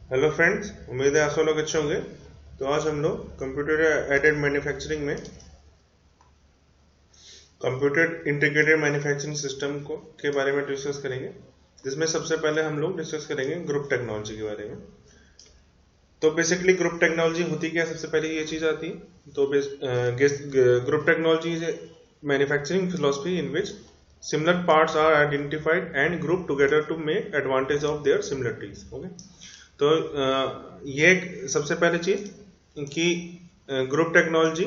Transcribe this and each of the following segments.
Hello friends, उम्मीद है आप सब लोग अच्छे होंगे। तो आज हम लोग कंप्यूटर एडेड मैन्युफैक्चरिंग में कंप्यूटर इंटीग्रेटेड मैन्युफैक्चरिंग सिस्टम को के बारे में डिस्कस करेंगे, जिसमें सबसे पहले हम लोग डिस्कस करेंगे ग्रुप टेक्नोलॉजी के बारे में। तो बेसिकली ग्रुप टेक्नोलॉजी होती क्या, सबसे पहले ये चीज़ आती है। तो group technology is a manufacturing philosophy in which similar parts are identified and grouped together to make advantage of their similarities. Okay, तो ये सबसे पहले चीज कि ग्रुप टेक्नोलॉजी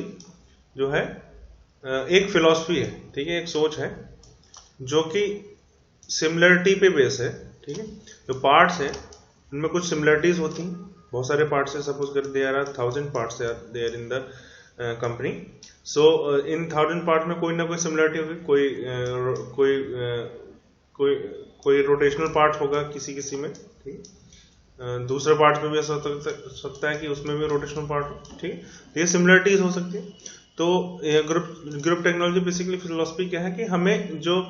जो है एक फिलॉसफी है, ठीक है, एक सोच है जो कि सिमिलरिटी पे बेस है। ठीक है, जो पार्ट्स है उनमें कुछ सिमिलरिटीज होती हैं, बहुत सारे पार्ट्स है। सपोज कर there are 1000 parts there in the company. So in 1000 part में कोई ना कोई सिमिलरिटी होगी, कोई कोई रोटेशनल पार्ट होगा किसी किसी में, ठीक है। दूसरे पार्ट में भी ऐसा हो सकता है कि उसमें भी रोटेशनल पार्ट हो, ठीक है। ये सिमिलरिटीज हो सकती है। तो ग्रुप टेक्नोलॉजी बेसिकली फिलोसफी क्या है कि हमें जो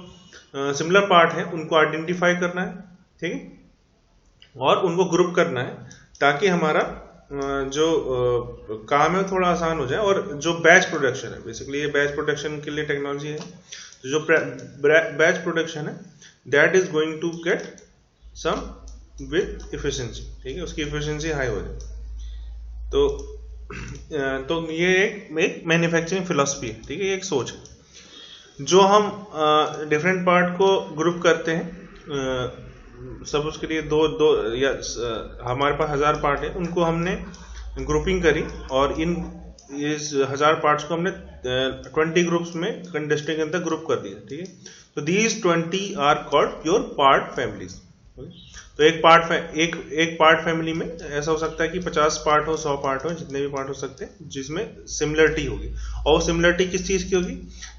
सिमिलर पार्ट है उनको आइडेंटिफाई करना है, ठीक है, और उनको ग्रुप करना है ताकि हमारा जो काम है थोड़ा आसान हो जाए। और जो बैच प्रोडक्शन है, बेसिकली ये बैच प्रोडक्शन के लिए टेक्नोलॉजी है। जो बैच प्रोडक्शन है that is going to get some with efficiency, ठीक है, उसकी इफिशिएंसी हाई हो जाए। तो ये एक मैन्युफैक्चरिंग फिलॉसफी है, ठीक है, ये एक सोच है। जो हम डिफरेंट पार्ट को ग्रुप करते हैं, सब उसके लिए दो दो या हमारे पास 1000 पार्ट है, उनको हमने ग्रुपिंग करी और इस 1000 पार्ट्स को हमने 20 ग्रुप्स में कंडस्टिंग के अंदर ग्रुप कर दिया, ठीक है। तो these 20 are called your part families. तो एक पार्ट फैमिली में ऐसा हो सकता है कि 50 पार्ट हो, 100 पार्ट हो, जितने भी पार्ट हो सकते हैं जिसमें सिमिलरिटी होगी। और सिमिलरिटी किस चीज की होगी?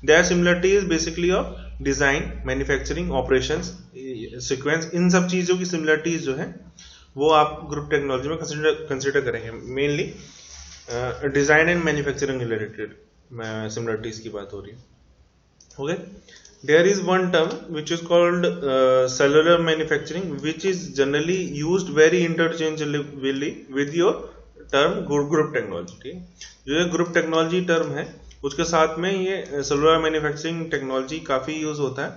That similarity is basically of design, manufacturing, operations, sequence. इन सब चीजों की सिमिलरिटीज जो है वो आप ग्रुप टेक्नोलॉजी में कंसिडर करेंगे। Mainly design and manufacturing related similarities की बात हो रही है। Okay, there is one term which is called cellular manufacturing, which is generally used very interchangeably with your term group technology, ठीक है। जो ये ग्रुप टेक्नोलॉजी टर्म है उसके साथ में ये सेलुलर मैन्युफैक्चरिंग टेक्नोलॉजी काफी यूज होता है।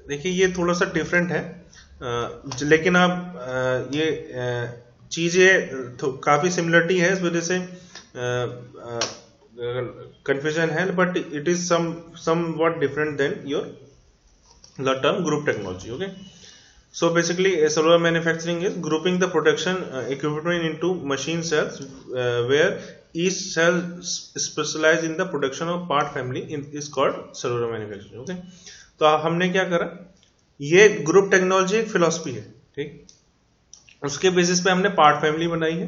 देखिए ये थोड़ा सा डिफरेंट है, लेकिन आप ये चीजें काफी सिमिलरिटी है, इस वजह से confusion है, but it is somewhat different than the term group technology. Okay, so basically cellular manufacturing is grouping the production equipment into machine cells where each cell specialize in the production of part family is called cellular manufacturing. Okay, तो हमने क्या करा, ये group technology एक philosophy है, ठीक, उसके basis पे हमने पार्ट फैमिली बनाई है।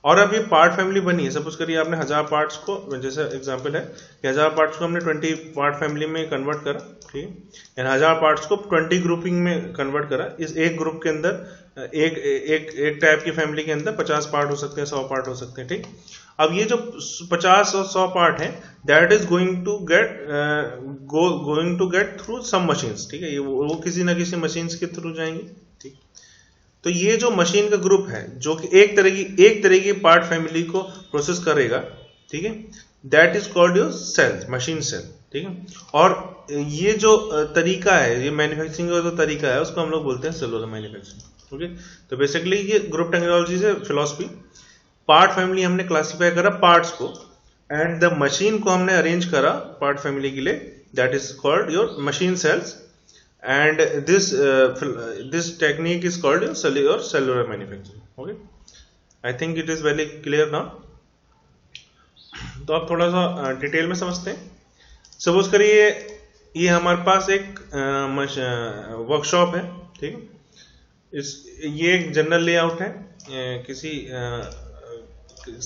और अब ये पार्ट फैमिली बनी है, सपोज करिए आपने 1000 पार्ट्स को, जैसे एग्जांपल है कि 1000 पार्ट्स को हमने 20 पार्ट फैमिली में कन्वर्ट करा, ठीक है, 1000 पार्ट्स को 20 ग्रुपिंग में कन्वर्ट करा। इस एक ग्रुप के अंदर एक टाइप की फैमिली के अंदर 50 पार्ट हो सकते हैं, 100 पार्ट हो सकते हैं, ठीक। अब ये जो 50 और 100 पार्ट है that is going to get through some machines, ठीक है, वो किसी ना किसी मशीन्स के थ्रू जाएंगे, ठीक। तो ये जो मशीन का ग्रुप है जो कि एक तरह की पार्ट फैमिली को प्रोसेस करेगा, ठीक है, that is called your cell, machine cell, ठीक है। और ये जो तरीका है, ये मैन्युफैक्चरिंग का जो तरीका है उसको हम लोग बोलते हैं सेलुलर मैन्युफैक्चरिंग। ओके, तो बेसिकली ये ग्रुप टेक्नोलॉजी से फिलोसफी, पार्ट फैमिली हमने क्लासिफाई करा पार्ट्स को, एंड द मशीन को हमने अरेंज करा पार्ट फैमिली के लिए, that is called your machine cells, and this technique is called cellular manufacturing. Okay, I think it is very clear now. तो आप थोड़ा सा डिटेल में समझते हैं। सपोज करिए ये हमारे पास एक वर्कशॉप है, ठीक, ये एक जनरल लेआउट है किसी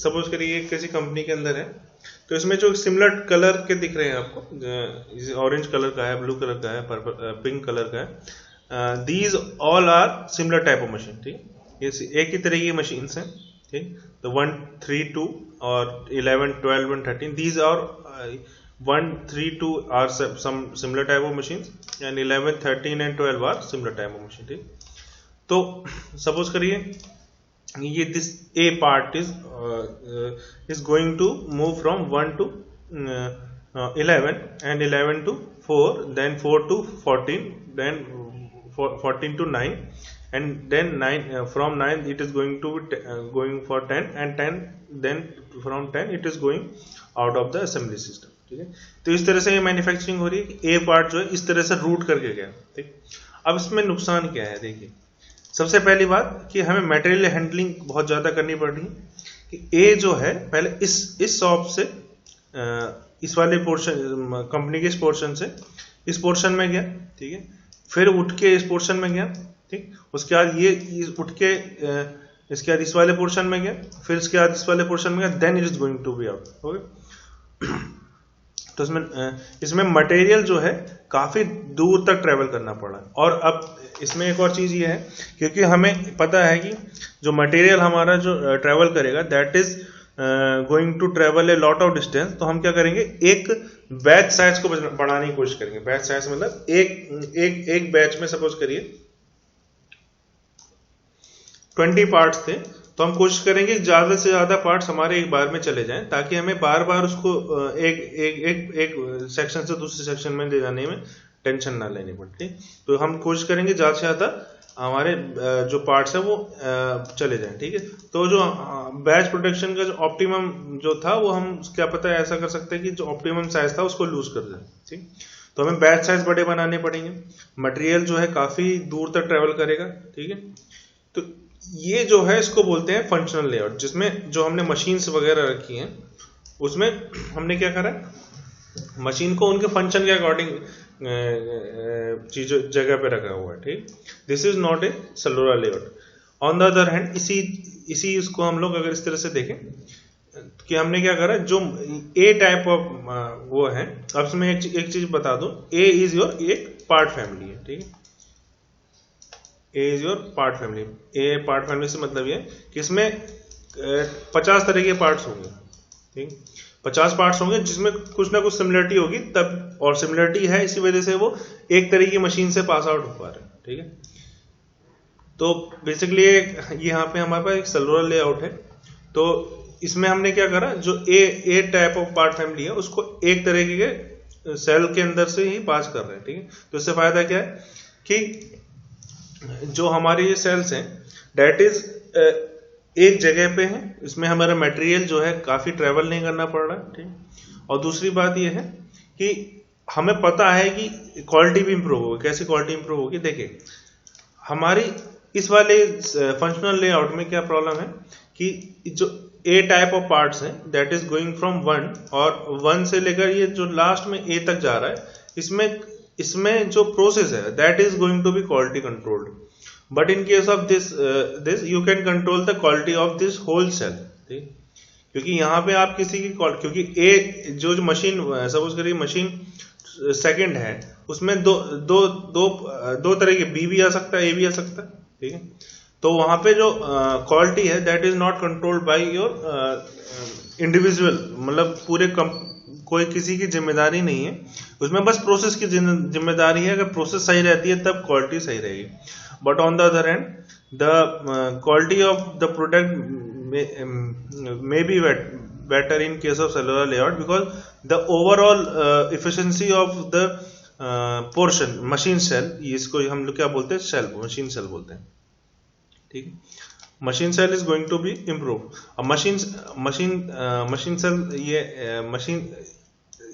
सपोज करिए किसी कंपनी के अंदर है। तो इसमें जो सिमिलर कलर के दिख रहे हैं आपको, ऑरेंज कलर का है, ब्लू कलर का है, पर्पल पिंक कलर का है, these all are similar type of machine, ठीक, ये एक ही तरह की मशीन हैं, ठीक। तो 1, 3, 2 और 11, 12 and 13, these are 1, 3, 2 are some similar type of machines and 11, 13 and 12 are similar type of machine, ठीक। तो सपोज करिए ये this a part is going to move from 1 to 11 and 11 to 4, then 4 to 14, then 14 to 9, and then 9 from 9 it is going to be going for 10, and 10 then from 10 it is going out of the assembly system. ठीक है, तो इस तरह से ये manufacturing हो रही है कि ए पार्ट जो है इस तरह से रूट करके गया। ठीक, अब इसमें नुकसान क्या है, देखिए सबसे पहली बात कि हमें मटेरियल हैंडलिंग बहुत ज़्यादा करनी पड़ रही है कि ए जो है पहले इस शॉप से इस वाले पोर्शन कंपनी के इस पोर्शन से इस पोर्शन में गया। ठीक है, फिर उठ के इस पोर्शन में गया। ठीक, उसके बाद ये उठ के इसके बाद इस वाले पोर्शन में गया, फिर इसके बाद इस वाले पोर्शन में गया, then it is going to be out. Okay, तो इसमें मटेरियल जो है काफी दूर तक ट्रेवल करना पड़ा। और अब इसमें एक और चीज ये है, क्योंकि हमें पता है कि जो मटेरियल हमारा जो ट्रेवल करेगा that is going to travel a lot of distance, तो हम क्या करेंगे, एक बैच साइज को बढ़ाने की कोशिश करेंगे। बैच साइज मतलब एक बैच में सपोज करिए 20 पार्ट्स थे, तो हम कोशिश करेंगे ज्यादा से ज्यादा पार्ट्स हमारे एक बार में चले जाएं, ताकि हमें बार बार उसको एक सेक्शन से दूसरे सेक्शन में ले जाने में टेंशन ना लेनी पड़ती। तो हम कोशिश करेंगे ज्यादा से ज्यादा हमारे जो पार्ट्स है वो चले जाएं। ठीक है, तो जो बैच प्रोडक्शन का जो ऑप्टिमम जो था वो हम क्या पता है ऐसा कर सकते हैं कि जो ऑप्टिमम साइज था उसको लूज कर दें। ठीक, तो हमें बैच साइज बड़े बनाने पड़ेंगे, मटेरियल जो है काफी दूर तक ट्रेवल करेगा। ठीक है, तो ये जो है इसको बोलते हैं फंक्शनल लेआउट, जिसमें जो हमने मशीन्स वगैरह रखी हैं उसमें हमने क्या करा, मशीन को उनके फंक्शन के अकॉर्डिंग चीजों जगह पे रखा हुआ है। ठीक, this is not a cellular layout. On the other hand इसी इसको हम लोग अगर इस तरह से देखें कि हमने क्या करा, जो ए टाइप ऑफ वो है, अब इसमें एक चीज बता दूं, ए इज योर एक पार्ट फैमिली है। ठीक है, A is your part family. A part family से मतलब ये कि इसमें 50 तरह के पार्ट्स होंगे। ठीक, 50 पार्ट्स होंगे जिसमें कुछ ना कुछ सिमिलरिटी होगी तब, और सिमिलरिटी है इसी वजह से वो एक तरह की मशीन से पास आउट हो पा रहे हैं। ठीक है, तो बेसिकली ये यहाँ पे हमारे पास एक सेलुलर लेआउट है। तो इसमें हमने क्या करा, जो ए टाइप ऑफ पार्ट फैमिली है उसको एक तरह के सेल के अंदर से ही पास कर रहे हैं। ठीक है, तो इससे फायदा क्या है कि जो हमारे ये सेल्स हैं डेट इज एक जगह पे है, इसमें हमारा मटेरियल जो है काफी ट्रेवल नहीं करना पड़ रहा है। ठीक, और दूसरी बात ये है कि हमें पता है कि क्वालिटी भी इंप्रूव होगी। कैसे क्वालिटी इंप्रूव होगी, देखिए हमारी इस वाले फंक्शनल लेआउट में क्या प्रॉब्लम है कि जो ए टाइप ऑफ पार्ट्स हैं दैट इज गोइंग फ्रॉम 1, और 1 से लेकर ये जो लास्ट में ए तक जा रहा है, इसमें जो प्रोसेस है that is going to be quality controlled, but in case of this you can control the quality of this whole cell. ठीक, क्योंकि यहाँ पे आप किसी की क्योंकि ए जो मशीन सपोज करिए मशीन सेकंड है, उसमें दो तरह के बी भी आ सकता है, ए भी आ सकता है। ठीक है, तो वहां पे जो क्वालिटी है that is not controlled by your individual, मतलब पूरे कोई किसी की जिम्मेदारी नहीं है उसमें, बस प्रोसेस की जिम्मेदारी है। अगर प्रोसेस सही रहती है तब क्वालिटी सही रहेगी। But on the other hand the quality of the product may be better in case of cellular layout because the overall efficiency of the portion machine cell, इसको हम लोग क्या बोलते हैं, सेल, मशीन सेल बोलते हैं। ठीक है, machine cell is going to be improve. अब मशीन सेल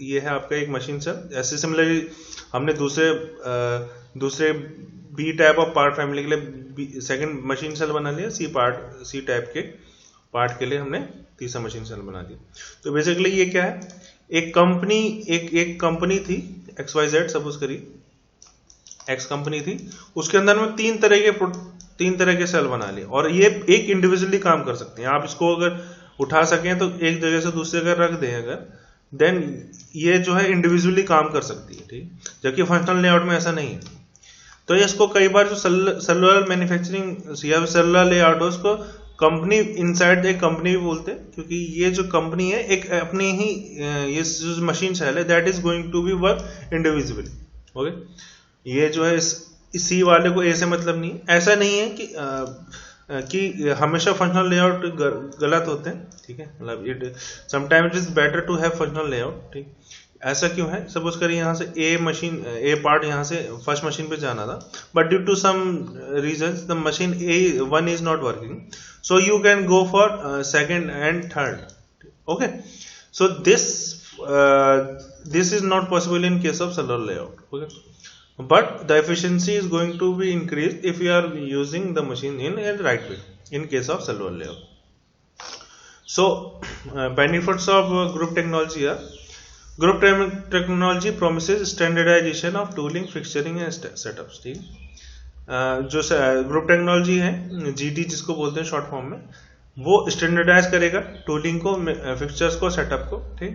ये है आपका एक मशीन सेल। ऐसे सिमिलरली हमने दूसरे B type of part family के लिए सेकंड मशीन सेल बना लिया, सी टाइप के पार्ट के लिए हमने तीसरा मशीन सेल बना दिया। तो बेसिकली ये क्या है, एक कंपनी थी XYZ, सपोज करिए X कंपनी थी, उसके अंदर में तीन तरह के सेल बना लिए, और ये एक इंडिविजुअली काम कर सकते हैं। आप इसको अगर उठा सकें तो एक जगह से दूसरी जगह रख दें अगर, देन ये जो है इंडिविजुअली काम कर सकती है। ठीक, जबकि फंक्शनल लेआउट में ऐसा नहीं है। तो इसको कई बार जो सेलुलर मैन्युफैक्चरिंग या सेलुलर लेआउट है उसको कंपनी इनसाइड एक कंपनी भी बोलते हैं, क्योंकि ये जो कंपनी है एक अपनी ही ये जो मशीन सेल है that is going to be work individually. Okay, ये जो है सी वाले को ए से मतलब नहीं है। ऐसा नहीं है कि हमेशा फंक्शनल लेआउट गलत होते हैं, ठीक है, मतलब it sometime it is better to have functional layout, ठीक। ऐसा क्यों है? सपोज करिए यहाँ से ए पार्ट यहाँ से फर्स्ट मशीन पे जाना था, but due to some reasons the machine A1 is not working, so you can go for second and third, okay. So this is not possible in case of cellular layout, okay, but the efficiency is going to be increased if you are using the machine in a right way in case of cellular layout. So benefits of group technology are: group technology promises standardization of tooling, fixturing and setups, ठीक है। जो group technology है GT जिसको बोलते हैं short form में, वो standardise करेगा टूलिंग को, फिक्सचर्स को, सेटअप को, ठीक।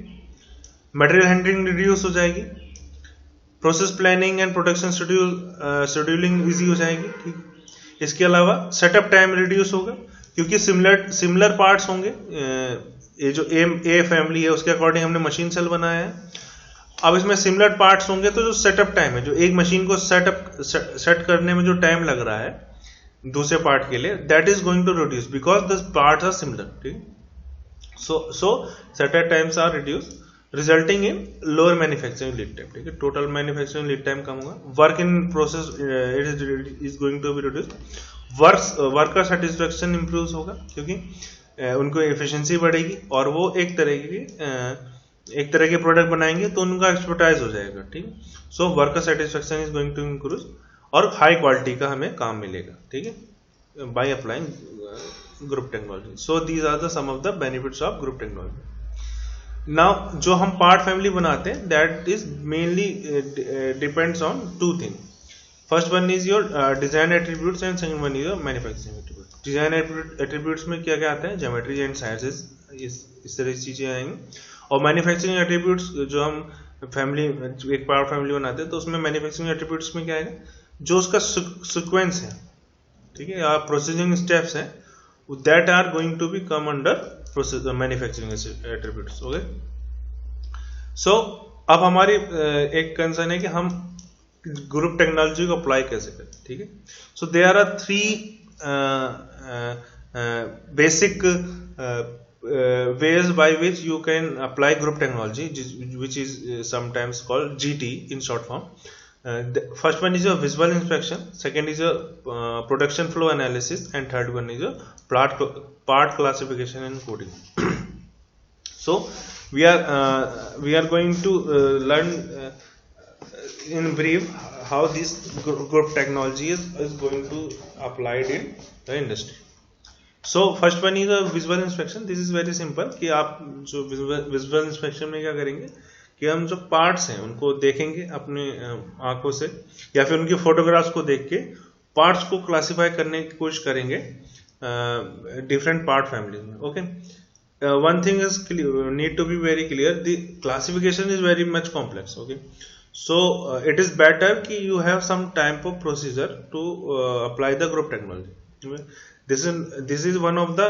मटेरियल हैंडलिंग रिड्यूस हो जाएगी, process planning and production scheduling easy हो जाएगी, ठीक। इसके अलावा सेटअप टाइम रिड्यूस होगा, क्योंकि सिमिलर पार्ट्स होंगे। ये जो ए फैमिली है उसके अकॉर्डिंग हमने मशीन सेल बनाया है। अब इसमें सिमिलर पार्ट्स होंगे तो जो सेटअप टाइम है, जो एक मशीन को सेट करने में जो टाइम लग रहा है दूसरे पार्ट के लिए, that is going to reduce because the parts are similar, ठीक। So setup times are reduce, resulting in lower manufacturing lead time, ठीक है। टोटल मैन्युफैक्चरिंग लीड टाइम कम होगा। Work in process it is going to be reduced. Worker satisfaction improve होगा, क्योंकि उनको efficiency बढ़ेगी और वो एक तरह के प्रोडक्ट बनाएंगे तो उनका एक्सपर्टाइज हो जाएगा, ठीक। So worker satisfaction is going to increase और हाई क्वालिटी का हमें काम मिलेगा, ठीक है, by applying group technology. So these are the some of the benefits of group technology. Now जो हम पार्ट फैमिली बनाते हैं, that is mainly depends on two thing. First one is your design attributes and second one is your manufacturing attribute. Design attributes में क्या क्या आता है? Geometry and sizes, इस तरह की चीजें आएंगी। और मैन्युफैक्चरिंग एट्रीब्यूट्स जो हम एक पार्ट फैमिली बनाते हैं तो उसमें मैन्युफैक्चरिंग एट्रीब्यूट्स में क्या आएगा? जो उसका सीक्वेंस है, ठीक है, या प्रोसेसिंग स्टेप्स हैं, that are going to be come under manufacturing attributes, okay. So अब हमारी एक कंसर्न है कि हम ग्रुप टेक्नोलॉजी को अप्लाई कैसे करें, ठीक है। So there are 3 basic ways by which you can apply group technology, which is sometimes called GT in short form. The first one is your visual inspection, second is your production flow analysis, and third one is your part classification and coding. So we are going to learn in brief how this group technology is going to applied in the industry. So first one is visual inspection. This is very simple कि आप जो visual inspection में क्या करेंगे कि हम जो parts हैं उनको देखेंगे अपने आंखों से, या फिर उनकी फोटोग्राफ्स को देख के पार्ट्स को क्लासिफाई करने की कोशिश करेंगे डिफरेंट पार्ट फैमिली में, okay. One thing is need to be very clear, the classification is very much complex, okay. So it is better कि you have some type of procedure to apply the group technology. This is one of the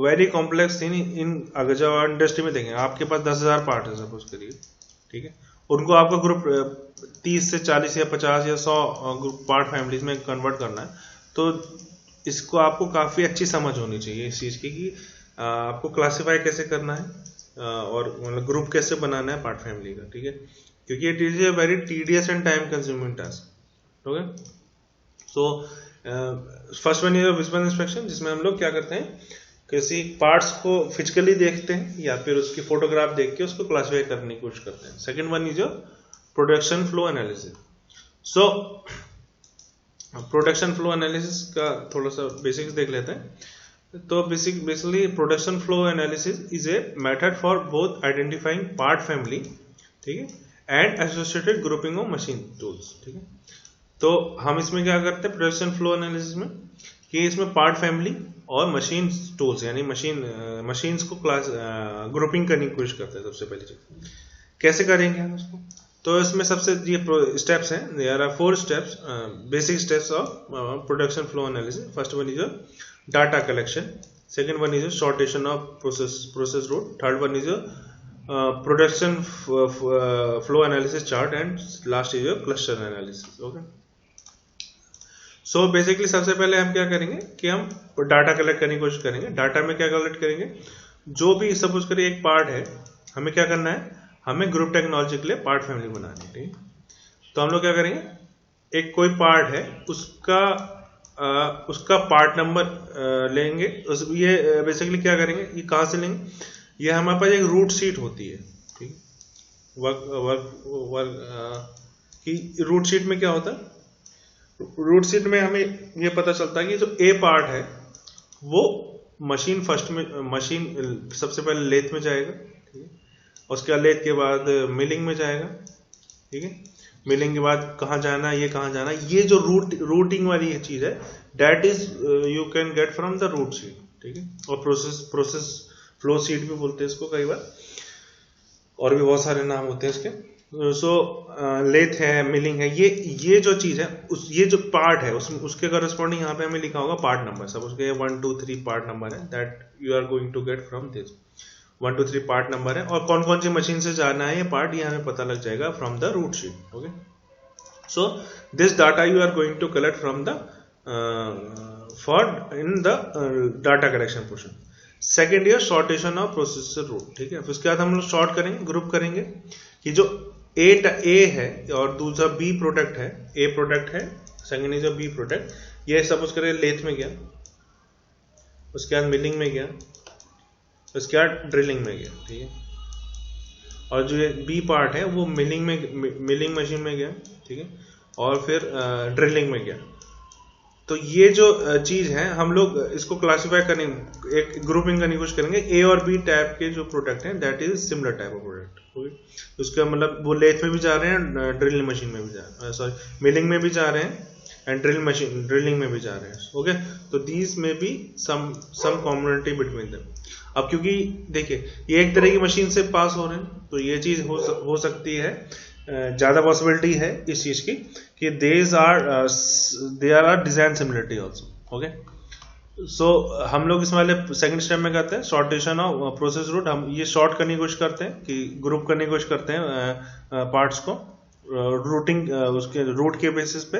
very complex thing in अगर जब industry में देखें आपके पास 10,000 part है suppose करिए, ठीक है, उनको आपका ग्रुप 30 से 40 या 50 या 100 ग्रुप पार्ट फैमिलीज में कन्वर्ट करना है, तो इसको आपको काफ़ी अच्छी समझ होनी चाहिए इस चीज़ की कि आपको क्लासीफाई कैसे करना है और मतलब ग्रुप कैसे बनाना है पार्ट फैमिली का, ठीक है, क्योंकि it is a very tedious and time consuming task, okay. So first one is visual inspection, जिसमें हम लोग क्या करते हैं, किसी पार्ट्स को फिजिकली देखते हैं या फिर उसकी फोटोग्राफ देख के उसको क्लासिफाई करने की कोशिश करते हैं। Second one is production flow analysis. So production flow analysis का थोड़ा सा बेसिक्स देख लेते हैं। तो basically production flow analysis is a method for both identifying part family, ठीक है, and associated grouping of machine tools, ठीक है। तो हम इसमें क्या करते हैं प्रोडक्शन फ्लो एनालिसिस में कि इसमें पार्ट फैमिली और मशीन टूल्स यानी मशीन्स को ग्रुपिंग करने की कोशिश करते हैं। सबसे पहले चीज कैसे करेंगे हम उसको, तो इसमें सबसे ये स्टेप्स हैं, there are 4 steps, basic steps of production flow analysis. First one is data collection, second one is sortation of process route, third one is production flow analysis chart and last is your cluster analysis. Okay, so basically सबसे पहले हम क्या करेंगे कि हम data collect करने की कोशिश करेंगे। डाटा में क्या कलेक्ट करेंगे, जो भी सपोज करिए एक पार्ट है, हमें क्या करना है, हमें ग्रुप टेक्नोलॉजी के लिए पार्ट फैमिली बनानी है। ठीक, तो हम लोग क्या करेंगे, एक कोई पार्ट है उसका पार्ट नंबर लेंगे। ये बेसिकली क्या करेंगे, ये कहाँ से लेंगे, ये हमारे पास एक रूट शीट होती है। ठीक, की रूट शीट में क्या होता है, रूट शीट में हमें ये पता चलता है कि जो ए पार्ट है वो मशीन सबसे पहले लेथ में जाएगा। ठीक है, उसके बाद लेथ के बाद मिलिंग में जाएगा। ठीक है, मिलिंग के बाद कहाँ जाना है, ये कहाँ जाना है, ये जो रूटिंग वाली चीज है, that is you can get from the route sheet. ठीक है, और प्रोसेस फ्लो शीट भी बोलते हैं इसको कई बार, और भी बहुत सारे नाम होते हैं इसके। सो लेथ है, मिलिंग है, ये जो चीज है, ये जो पार्ट है उसके करस्पॉन्डिंग यहाँ पे हमें लिखा होगा पार्ट नंबर। सपोज के 1 2 3 पार्ट नंबर है, that you are going to get from this 1 2 3 part number है, और कौन कौन सी मशीन से जाना है ये पार्ट, ये हमें पता लग जाएगा from the route sheet. Okay, so this data you are going to collect from the in the data collection portion. Second year sortation of processor route. ठीक है, फिर उसके बाद हम लोग शॉर्ट करेंगे, ग्रुप करेंगे कि जो ए है और दूसरा बी प्रोडक्ट है, ए प्रोडक्ट है, सेकेंड इज बी प्रोडक्ट, ये सपोज करें लेथ में गया, उसके बाद मिलिंग में गया, उसके बाद ड्रिलिंग में गया। ठीक है, और जो बी पार्ट है वो मिलिंग मशीन में गया। ठीक है, और फिर ड्रिलिंग में गया। तो ये जो चीज है हम लोग इसको क्लासिफाई करेंगे, एक ग्रुपिंग करने की कोशिश करेंगे। ए और बी टाइप के जो प्रोडक्ट हैं, that is similar type of product. उसका मतलब वो लेथ में भी जा रहे हैं, ड्रिल मशीन में भी जा रहे हैं, सॉरी मिलिंग में भी जा रहे हैं, एंड ड्रिलिंग में भी जा रहे हैं। ओके, तो दीज में बी सम कॉमनिटी बिटवीन देम। अब क्योंकि देखिए ये एक तरह की मशीन से पास हो रहे हैं, तो ये चीज हो सकती है, ज्यादा पॉसिबिलिटी है इस चीज की कि there are design similarity also. Okay, so हम लोग इस वाले सेकंड स्टेप में करते हैं शॉर्टेशन ऑफ प्रोसेस रूट। हम ये शॉर्ट करने की कोशिश करते हैं कि ग्रुप करने की कोशिश करते हैं पार्ट्स को रूटिंग उसके रूट के बेसिस पे।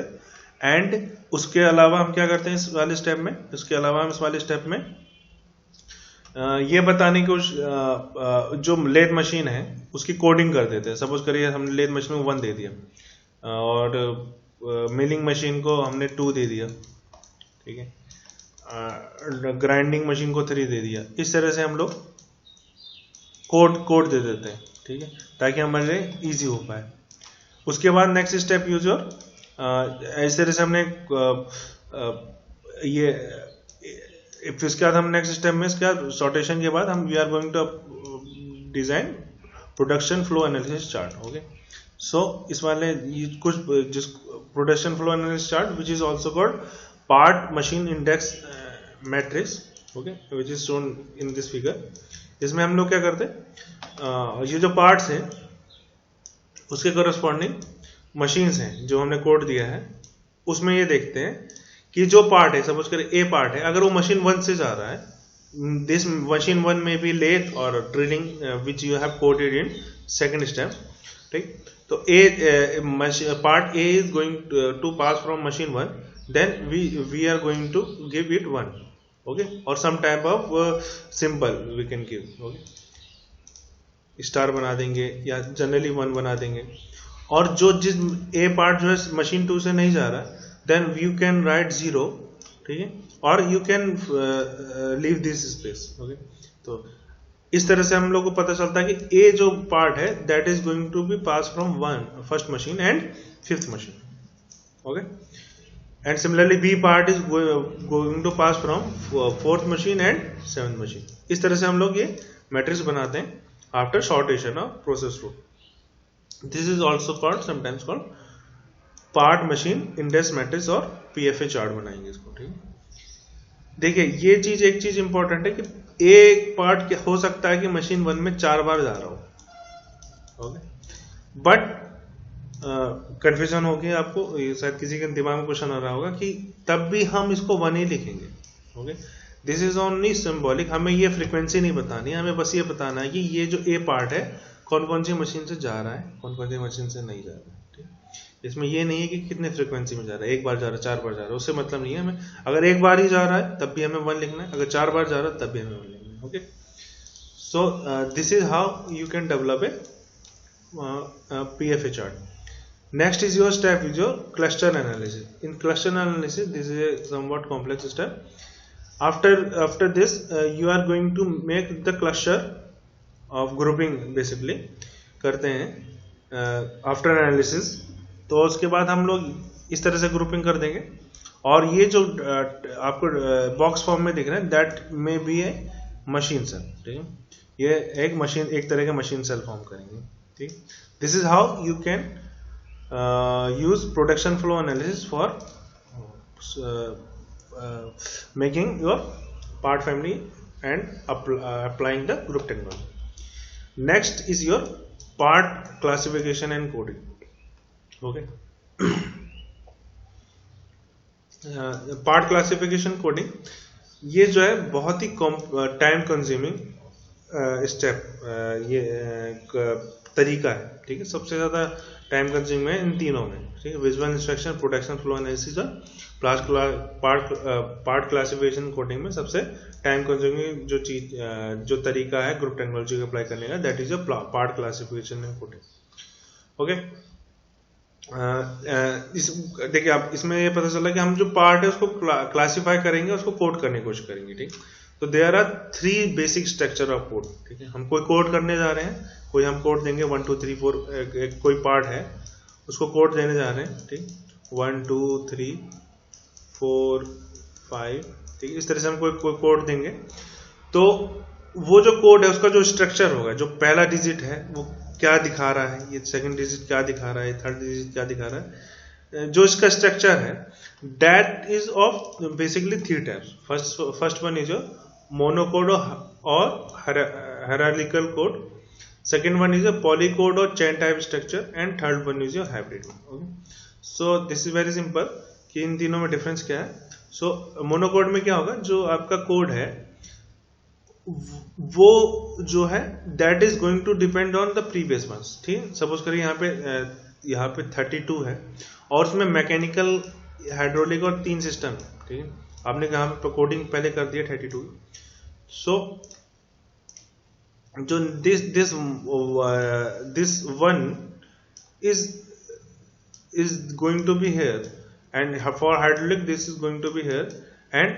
एंड उसके अलावा हम क्या करते हैं इस वाले स्टेप में, इसके अलावा हम इस वाले स्टेप में ये बताने की जो लेथ मशीन है उसकी कोडिंग कर देते हैं। सपोज करिए हमने लेथ मशीन को 1 दे दिया और मिलिंग मशीन को हमने 2 दे दिया। ठीक है, ग्राइंडिंग मशीन को 3 दे दिया। इस तरह से हम लोग कोड दे देते हैं। ठीक है, ताकि हमारे लिए इजी हो पाए। उसके बाद नेक्स्ट स्टेप यूज और इस तरह से हमने ये इसके बाद हम नेक्स्ट स्टेप में इसके बाद सॉर्टेशन के बाद हम we are going to design production flow analysis chart. Okay, so इस वाले कुछ जिस production flow analysis chart which is also called part machine index matrix. Okay, which is shown in this figure. इसमें हम लोग क्या करते हैं, ये जो पार्ट्स हैं उसके कोरस्पॉन्डिंग मशीन्स हैं जो हमने कोड दिया है, उसमें ये देखते हैं कि जो पार्ट है, सपोज करें ए पार्ट है, अगर वो मशीन 1 से जा रहा है, दिस मशीन 1 में बी लेथ और drilling which you have coded in second step. ठीक, तो part A is going to pass from machine 1, then we are going to give it 1। Okay, और some type of symbol we can give. Okay, star बना देंगे या generally 1 बना देंगे। और जो जिस ए पार्ट जो है मशीन 2 से नहीं जा रहा है, then you can write 0, ठीक है, और you can leave this space। okay, तो इस तरह से हम लोग को पता चलता है कि A जो पार्ट है that is going to be passed from first machine and 5th machine। okay, and similarly B part is going to pass from 4th machine and 7th machine। इस तरह से हम लोग ये मैट्रिक्स बनाते हैं after sortation of process route। this is also called sometimes called part machine index matrix और PFA chart बनाएंगे इसको। ठीक है, देखिए ये चीज एक चीज इंपॉर्टेंट है कि एक पार्ट हो सकता है कि मशीन 1 में 4 बार जा रहा हो। ओके, बट कंफ्यूजन होगी आपको, ये शायद किसी के दिमाग में क्वेश्चन आ रहा होगा कि तब भी हम इसको 1 ही लिखेंगे। Okay, this is only symbolic, हमें ये फ्रीक्वेंसी नहीं बतानी, हमें बस ये बताना है कि ये जो ए पार्ट है कौन कौन सी मशीन से जा रहा है, कौन कौन सी मशीन से नहीं जा रहा है। ठीक, इसमें ये नहीं है कि कितने फ्रीक्वेंसी में जा रहा है, एक बार जा रहा है, 4 बार जा रहा है, उससे मतलब नहीं है हमें। अगर एक बार ही जा रहा है तब भी हमें 1 लिखना है, अगर 4 बार जा रहा है तब भी हमें 1 लिखना है। Okay, so this is how you can develop a PFA chart. Next is your step is your cluster analysis. In cluster analysis, this is a somewhat complex step. After this, you are going to make the cluster of grouping basically करते हैं after analysis. तो उसके बाद हम लोग इस तरह से ग्रुपिंग कर देंगे, और ये जो आपको बॉक्स फॉर्म में दिख रहा है that may be a machine cell. ठीक है, ये एक मशीन, एक तरह के मशीन सेल फॉर्म करेंगे। ठीक, this is how you can use production flow analysis for making your part family and applying the group technology. Next is your part classification and coding. Okay. Part classification coding, ये जो है बहुत ही time consuming step, ये तरीका है। ठीक है, सबसे ज्यादा टाइम कंज्यूमिंग है इन तीनों में। ठीक है, visual instruction, production flow analysis और पार्ट क्लासिफिकेशन कोडिंग में सबसे टाइम कंज्यूमिंग जो चीज, जो तरीका है ग्रुप टेक्नोलॉजी को अप्लाई करने का, that is a part classification and coding. Okay, देखिए आप इसमें ये पता चला कि हम जो पार्ट है उसको क्लासिफाई करेंगे, उसको कोड करने की कोशिश करेंगे। ठीक, तो there are 3 basic structure of code. ठीक है, हम कोई कोड करने जा रहे हैं, कोई हम कोड देंगे 1 2 3 4, कोई पार्ट है उसको कोड देने जा रहे हैं। ठीक, 1 2 3 4 5, ठीक, इस तरह से हम कोई कोड देंगे। तो वो जो कोड है उसका जो स्ट्रक्चर होगा, जो पहला डिजिट है वो क्या दिखा रहा है, ये सेकंड डिजिट क्या दिखा रहा है, थर्ड डिजिट क्या दिखा रहा है, जो इसका स्ट्रक्चर है that is of basically 3 types. First one is monocode और hierarchical code, second one is a polycode और chain type structure, and third one is your hybrid one. Okay, so this is very simple कि इन तीनों में difference क्या है। सो monocot में क्या होगा, जो आपका कोड है वो जो है that is going to depend on the previous ones. ठीक, सपोज करिए यहाँ पे 32 है और उसमें मैकेनिकल, हाइड्रोलिक और 3 सिस्टम है। ठीक है, आपने यहाँ पे कोडिंग पहले कर दिया 32। सो जो this one is going to be here, and for hydraulic this is going to be here, and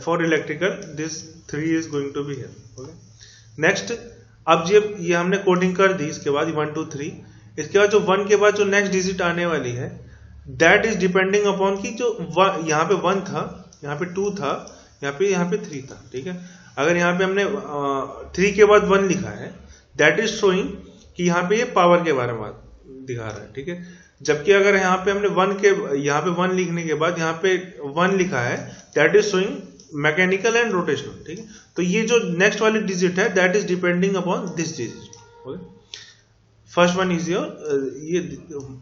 for electrical this 3 is going to be here. Okay, next, अब जब ये हमने कोडिंग कर दी, इसके बाद 1 2 3, इसके बाद जो 1 के बाद जो नेक्स्ट डिजिट आने वाली है दैट इज डिपेंडिंग अपॉन कि जो यहाँ पे 1 था, यहाँ पे 2 था, यहाँ पे 3 था। ठीक है, अगर यहाँ पे हमने 3 के बाद 1 लिखा है दैट इज शोइंग कि यहाँ पे ये पावर के बारे में दिखा रहा है। ठीक है, जबकि अगर यहाँ पे हमने 1 लिखने के बाद यहाँ पे 1 लिखा है that is showing mechanical and rotational. ठीक है, तो ये जो नेक्स्ट वाली डिजिट है that is depending upon this digit. Okay, first one is your ये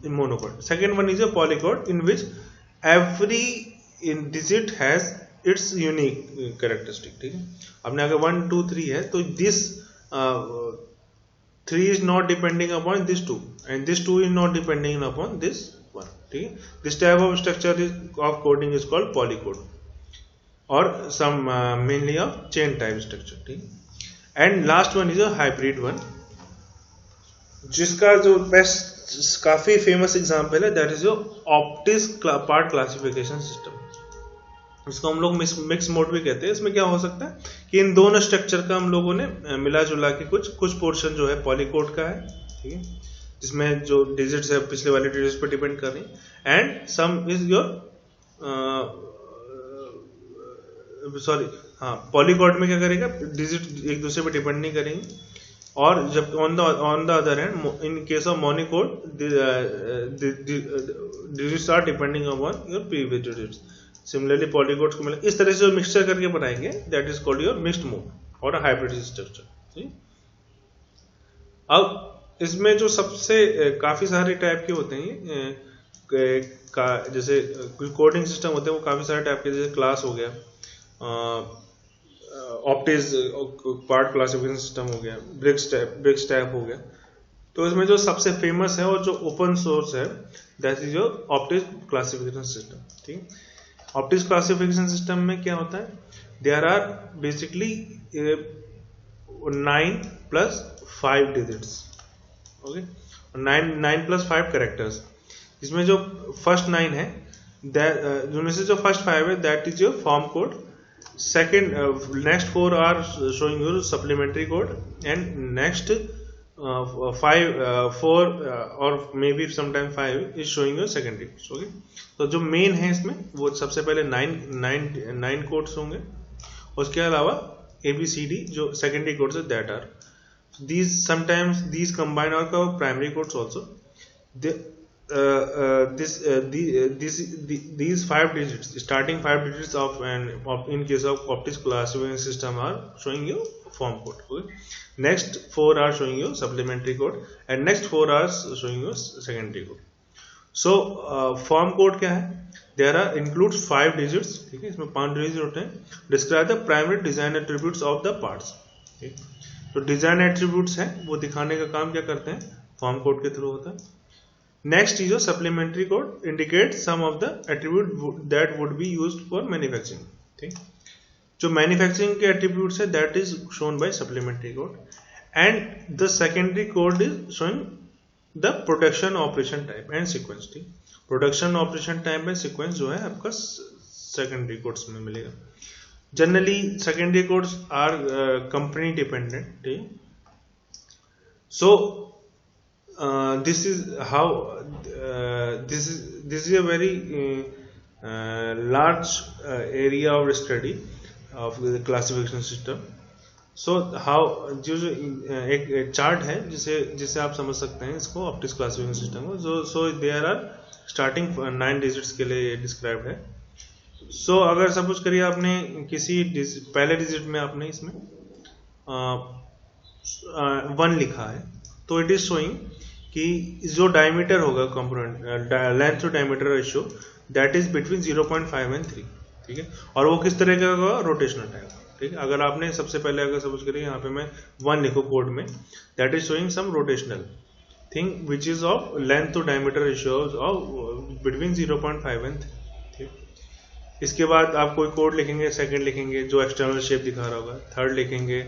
monocode, second one is your polycode in which every digit has its unique characteristic. ठीक है, आपने अगर 1 2 3 है तो this 3 is not depending upon this 2, and this 2 is not depending upon this 1. ठीक है, this type of structure of coding is called polycode, or some mainly of chain type structure. ठीक, and last one is a hybrid one, जिसका जो best काफी famous example है that is your obtuse part classification system. इसको हम लोग mix mode भी कहते हैं। इसमें क्या हो सकता है कि इन दोनों स्ट्रक्चर का हम लोगों ने मिला जुला के कुछ पोर्शन जो है पॉलीकोड का है। ठीक है, जिसमें जो डिजिट्स है पिछले वाले डिजिट्स पर डिपेंड कर रही, एंड सम इज योर पॉलीकोड में क्या करेगा, डिजिट एक दूसरे पर डिपेंड नहीं करेंगे, और जब on the other hand in case of monocode digits are depending upon your previous digits. Similarly polycodes को मिला इस तरह से मिक्सचर करके बनाएंगे that is called your mixed mode और हाइब्रिड स्ट्रक्चर। अब इसमें जो सबसे काफी सारे टाइप के होते हैं जैसे कोडिंग सिस्टम होते हैं वो काफी सारे टाइप के, जैसे क्लास हो गया, ऑप्टिज पार्ट क्लासिफिकेशन सिस्टम हो गया, ब्रिक्स टाइप हो गया। तो इसमें जो सबसे फेमस है और जो ओपन सोर्स है that is your Opitz classification system. ठीक, ऑप्टिज क्लासिफिकेशन सिस्टम में क्या होता है, there are basically 9 + 5 digits. Okay, 9 + 5 characters. इसमें जो फर्स्ट 9 है जिनमें से जो फर्स्ट 5 है that is your form code. Second, next 4 are showing you supplementary code, and next 4 or maybe sometimes 5 is showing you secondary codes. Okay, तो जो main है इसमें वो सबसे पहले 9 कोड्स होंगे, उसके अलावा ABCD जो secondary codes है that are these combine or primary codes also. These 5 digits, starting 5 digits in case of optics classification system are showing you form code. Okay? Next 4 are showing you supplementary code, and next 4 are showing you secondary code. So form code क्या है, there are includes 5 digits. ठीक है, इसमें 5 digits होते हैं। Describe the primary design attributes of the parts. ठीक, तो design attributes हैं वो दिखाने का काम क्या करते हैं, फॉर्म कोड के थ्रू होता है। Next is supplementary code, indicate some of the attribute that would be used for manufacturing. ठीक, जो मैन्युफैक्चरिंग के एट्रीब्यूट्स है that is shown by supplementary code, and the secondary code is showing the production operation type and sequence. ठीक, production operation type and sequence जो है आपका secondary codes में मिलेगा। Generally secondary codes are company dependent. ठीक, so this is how this is a very large area of study of the classification system. So how जो एक chart है जिसे आप समझ सकते हैं इसको ऑप्टिक्स क्लासिफिकेशन सिस्टम को। So there are starting 9 digits के लिए डिस्क्राइब्ड है। सो अगर सपोज करिए आपने किसी पहले डिजिट में आपने इसमें 1 लिखा है, तो इट इज शोइंग कि जो डायमीटर होगा component length to diameter ratio that is between 0.5 and 3। ठीक है, और वो किस तरह का होगा, रोटेशनल टाइप। ठीक है, अगर आपने सबसे पहले अगर सपोज करिए यहाँ पे मैं 1 लिखो कोड में, that is showing some rotational thing which is of length to diameter ratio of between 0.5 and 3। ठीक, इसके बाद आप कोई कोड लिखेंगे, सेकंड लिखेंगे जो एक्सटर्नल शेप दिखा रहा होगा, थर्ड लिखेंगे,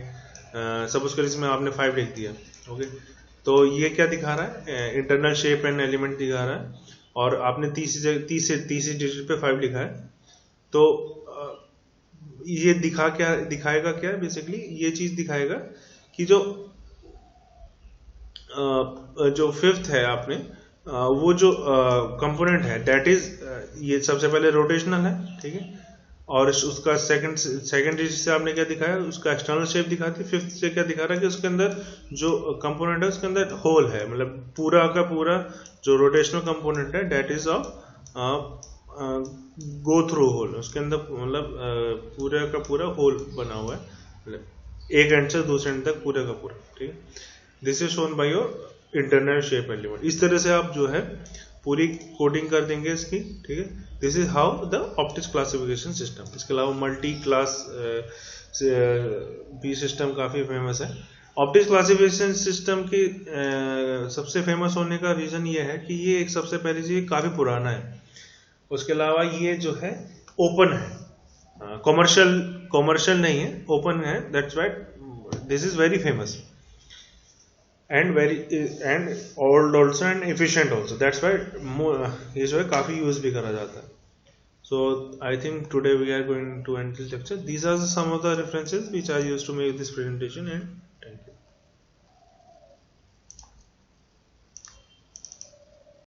सपोज करिए इसमें आपने 5 लिख दिया। ओके, तो ये क्या दिखा रहा है, इंटरनल शेप एंड एलिमेंट दिखा रहा है, और आपने तीसरी डिजिट पे 5 लिखा है। तो ये दिखाएगा क्या बेसिकली, ये चीज दिखाएगा कि जो फिफ्थ है आपने वो जो कंपोनेंट है दैट इज ये सबसे पहले रोटेशनल है। ठीक है, और उसका सेकंड डिजिट से आपने क्या दिखाया, उसका एक्सटर्नल शेप दिखाती है। फिफ्थ से क्या दिखा रहा है कि उसके अंदर जो कंपोनेंट है उसके अंदर होल है, मतलब पूरा का पूरा जो रोटेशनल कंपोनेंट है that is of go through hole, उसके अंदर मतलब पूरा का पूरा होल बना हुआ है, मतलब एक एंड से दूसरे एंड तक पूरा का पूरा। ठीक है, this is shown by your internal shape element. इस तरह से आप जो है पूरी कोडिंग कर देंगे इसकी। ठीक है, this is how the optics classification system. इसके अलावा मल्टी क्लास भी सिस्टम काफी फेमस है। ऑप्टिक्स क्लासिफिकेशन सिस्टम की सबसे फेमस होने का रीजन ये है कि ये एक सबसे पहली चीज काफी पुराना है, उसके अलावा ये जो है ओपन है, कॉमर्शियल नहीं है, ओपन है, that's why this is very famous and old also and efficient also, that's why ये जो है काफी यूज भी करा जाता है। So I think today we are going to end this lecture. These are some of the references which I used to make this presentation, and thank you.